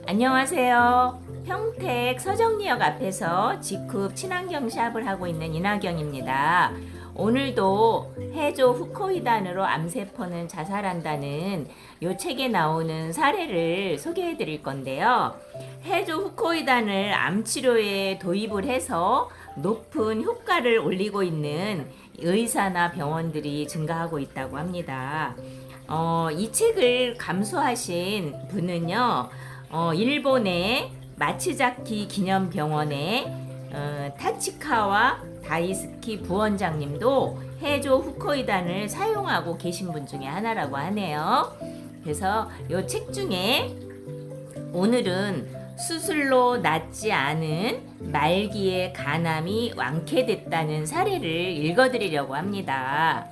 안녕하세요. 평택 서정리역 앞에서 직급 친환경 샵을 하고 있는 이나경입니다. 오늘도 해조 후코이단으로 암세포는 자살한다는 이 책에 나오는 사례를 소개해 드릴 건데요. 해조 후코이단을 암치료에 도입을 해서 높은 효과를 올리고 있는 의사나 병원들이 증가하고 있다고 합니다. 이 책을 감수하신 분은요, 일본의 마츠자키 기념병원의 타치카와 다이스키 부원장님도 해조 후코이단을 사용하고 계신 분 중에 하나라고 하네요. 그래서 이 책 중에 오늘은 수술로 낫지 않은 말기의 간암이 완쾌됐다는 사례를 읽어드리려고 합니다.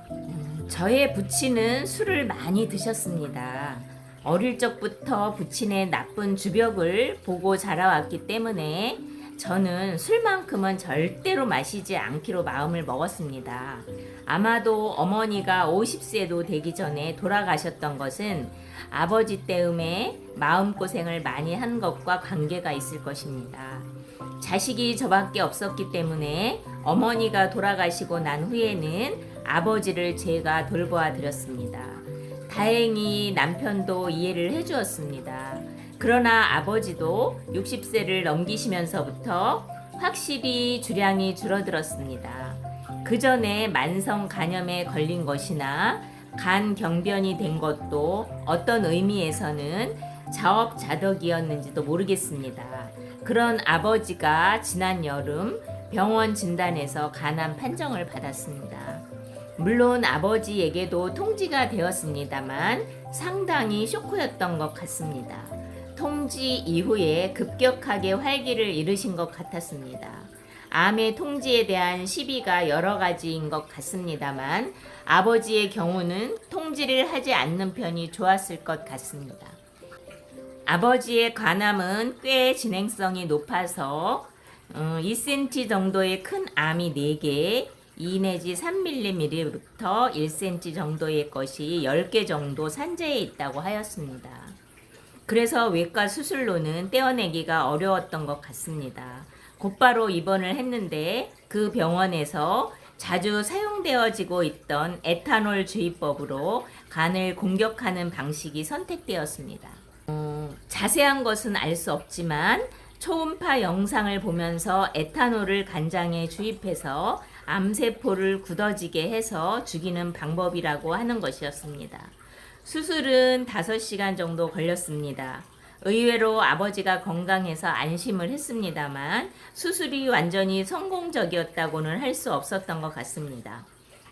저의 부친은 술을 많이 드셨습니다. 어릴 적부터 부친의 나쁜 주벽을 보고 자라왔기 때문에 저는 술만큼은 절대로 마시지 않기로 마음을 먹었습니다. 아마도 어머니가 50세도 되기 전에 돌아가셨던 것은 아버지 때문에 마음고생을 많이 한 것과 관계가 있을 것입니다. 자식이 저밖에 없었기 때문에 어머니가 돌아가시고 난 후에는 아버지를 제가 돌보아 드렸습니다. 다행히 남편도 이해를 해주었습니다. 그러나 아버지도 60세를 넘기시면서부터 확실히 주량이 줄어들었습니다. 그 전에 만성 간염에 걸린 것이나 간 경변이 된 것도 어떤 의미에서는 자업자득이었는지도 모르겠습니다. 그런 아버지가 지난 여름 병원 진단에서 간암 판정을 받았습니다. 물론 아버지에게도 통지가 되었습니다만 상당히 쇼크였던 것 같습니다. 통지 이후에 급격하게 활기를 잃으신 것 같았습니다. 암의 통지에 대한 시비가 여러 가지인 것 같습니다만 아버지의 경우는 통지를 하지 않는 편이 좋았을 것 같습니다. 아버지의 간암은 꽤 진행성이 높아서 2cm 정도의 큰 암이 4개, 2 내지 3mm부터 1cm 정도의 것이 10개 정도 산재해 있다고 하였습니다. 그래서 외과 수술로는 떼어내기가 어려웠던 것 같습니다. 곧바로 입원을 했는데 그 병원에서 자주 사용되어지고 있던 에탄올 주입법으로 간을 공격하는 방식이 선택되었습니다. 자세한 것은 알 수 없지만 초음파 영상을 보면서 에탄올을 간장에 주입해서 암세포를 굳어지게 해서 죽이는 방법이라고 하는 것이었습니다. 수술은 5시간 정도 걸렸습니다. 의외로 아버지가 건강해서 안심을 했습니다만 수술이 완전히 성공적이었다고는 할 수 없었던 것 같습니다.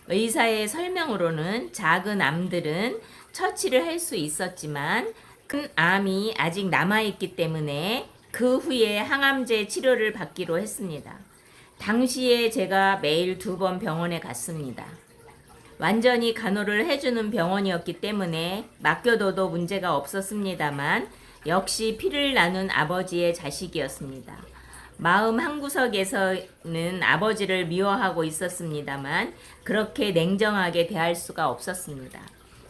의사의 설명으로는 작은 암들은 처치를 할 수 있었지만 큰 암이 아직 남아있기 때문에 그 후에 항암제 치료를 받기로 했습니다. 당시에 제가 매일 2번 병원에 갔습니다. 완전히 간호를 해주는 병원이었기 때문에 맡겨둬도 문제가 없었습니다만 역시 피를 나눈 아버지의 자식이었습니다. 마음 한구석에서는 아버지를 미워하고 있었습니다만 그렇게 냉정하게 대할 수가 없었습니다.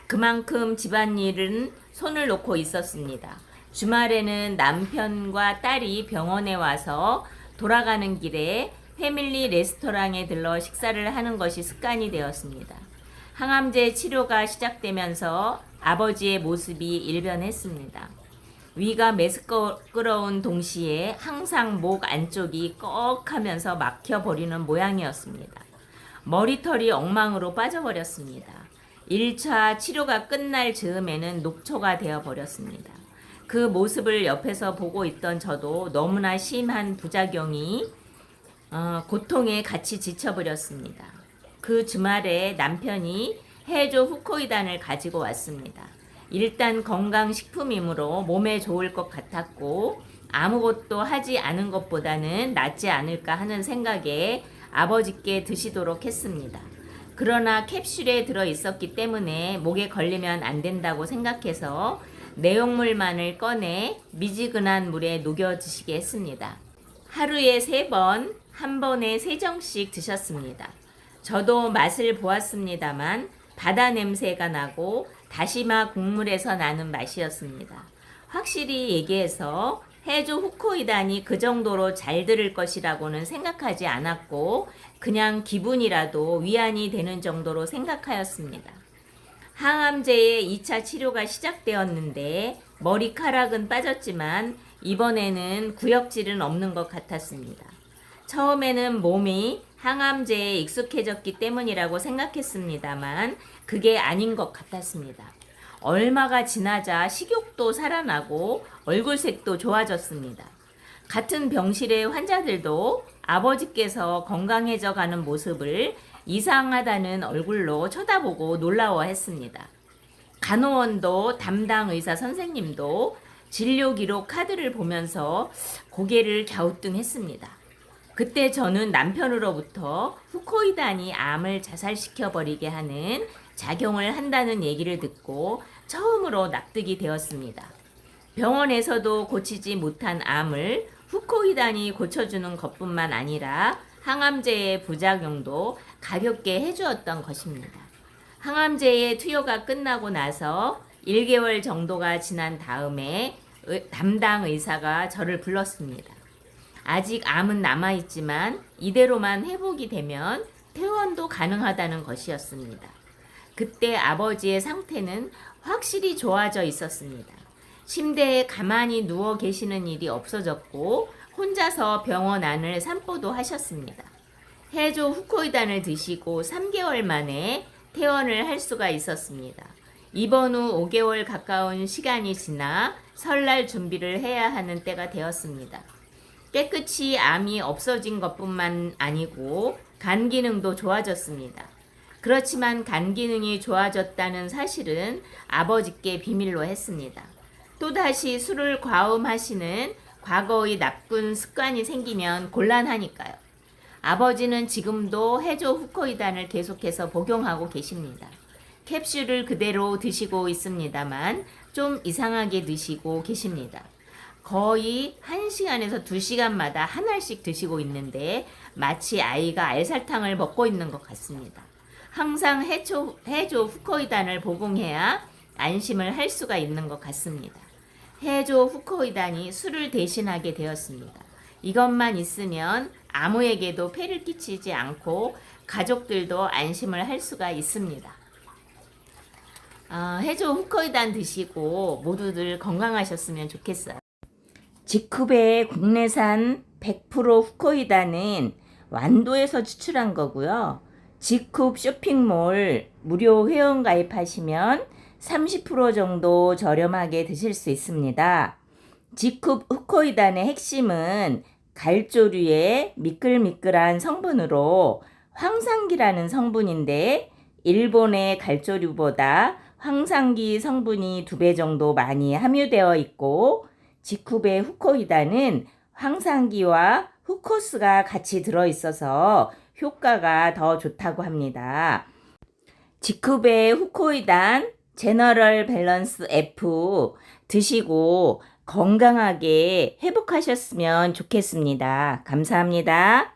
그만큼 집안일은 손을 놓고 있었습니다. 주말에는 남편과 딸이 병원에 와서 돌아가는 길에 패밀리 레스토랑에 들러 식사를 하는 것이 습관이 되었습니다. 항암제 치료가 시작되면서 아버지의 모습이 일변했습니다. 위가 메스꺼운 동시에 항상 목 안쪽이 꺽하면서 막혀버리는 모양이었습니다. 머리털이 엉망으로 빠져버렸습니다. 1차 치료가 끝날 즈음에는 녹초가 되어버렸습니다. 그 모습을 옆에서 보고 있던 저도 너무나 심한 부작용이 고통에 같이 지쳐버렸습니다. 그 주말에 남편이 해조 후코이단을 가지고 왔습니다. 일단 건강식품이므로 몸에 좋을 것 같았고 아무것도 하지 않은 것보다는 낫지 않을까 하는 생각에 아버지께 드시도록 했습니다. 그러나 캡슐에 들어 있었기 때문에 목에 걸리면 안 된다고 생각해서 내용물만을 꺼내 미지근한 물에 녹여 드시게 했습니다. 하루에 3번, 한 번에 3정씩 드셨습니다. 저도 맛을 보았습니다만 바다 냄새가 나고 다시마 국물에서 나는 맛이었습니다. 확실히 얘기해서 해조 후코이단이 그 정도로 잘 들을 것이라고는 생각하지 않았고 그냥 기분이라도 위안이 되는 정도로 생각하였습니다. 항암제의 2차 치료가 시작되었는데 머리카락은 빠졌지만 이번에는 구역질은 없는 것 같았습니다. 처음에는 몸이 항암제에 익숙해졌기 때문이라고 생각했습니다만 그게 아닌 것 같았습니다. 얼마가 지나자 식욕도 살아나고 얼굴색도 좋아졌습니다. 같은 병실의 환자들도 아버지께서 건강해져 가는 모습을 이상하다는 얼굴로 쳐다보고 놀라워했습니다. 간호원도 담당 의사 선생님도 진료 기록 카드를 보면서 고개를 갸우뚱했습니다. 그때 저는 남편으로부터 후코이단이 암을 자살시켜버리게 하는 작용을 한다는 얘기를 듣고 처음으로 납득이 되었습니다. 병원에서도 고치지 못한 암을 후코이단이 고쳐주는 것뿐만 아니라 항암제의 부작용도 가볍게 해주었던 것입니다. 항암제의 투여가 끝나고 나서 1개월 정도가 지난 다음에 담당 의사가 저를 불렀습니다. 아직 암은 남아있지만 이대로만 회복이 되면 퇴원도 가능하다는 것이었습니다. 그때 아버지의 상태는 확실히 좋아져 있었습니다. 침대에 가만히 누워 계시는 일이 없어졌고 혼자서 병원 안을 산보도 하셨습니다. 해조 후코이단을 드시고 3개월 만에 퇴원을 할 수가 있었습니다. 입원 후 5개월 가까운 시간이 지나 설날 준비를 해야 하는 때가 되었습니다. 깨끗이 암이 없어진 것뿐만 아니고 간 기능도 좋아졌습니다. 그렇지만 간 기능이 좋아졌다는 사실은 아버지께 비밀로 했습니다. 또다시 술을 과음하시는 과거의 나쁜 습관이 생기면 곤란하니까요. 아버지는 지금도 해조 후코이단을 계속해서 복용하고 계십니다. 캡슐을 그대로 드시고 있습니다만 좀 이상하게 드시고 계십니다. 거의 1시간에서 2시간마다 한 알씩 드시고 있는데 마치 아이가 알살탕을 먹고 있는 것 같습니다. 항상 해조 후코이단을 복용해야 안심을 할 수가 있는 것 같습니다. 해조 후코이단이 술을 대신하게 되었습니다. 이것만 있으면 아무에게도 폐를 끼치지 않고 가족들도 안심을 할 수가 있습니다. 해조 후코이단 드시고 모두들 건강하셨으면 좋겠어요. 지쿱의 국내산 100% 후코이단은 완도에서 추출한 거고요. 지쿱 쇼핑몰 무료 회원 가입하시면 30% 정도 저렴하게 드실 수 있습니다. 지쿱 후코이단의 핵심은 갈조류의 미끌미끌한 성분으로 황상기라는 성분인데 일본의 갈조류보다 황상기 성분이 2배 정도 많이 함유되어 있고 지쿱의 후코이단은 황상기와 후코스가 같이 들어있어서 효과가 더 좋다고 합니다. 지쿱의 후코이단 제너럴 밸런스 F 드시고 건강하게 회복하셨으면 좋겠습니다. 감사합니다.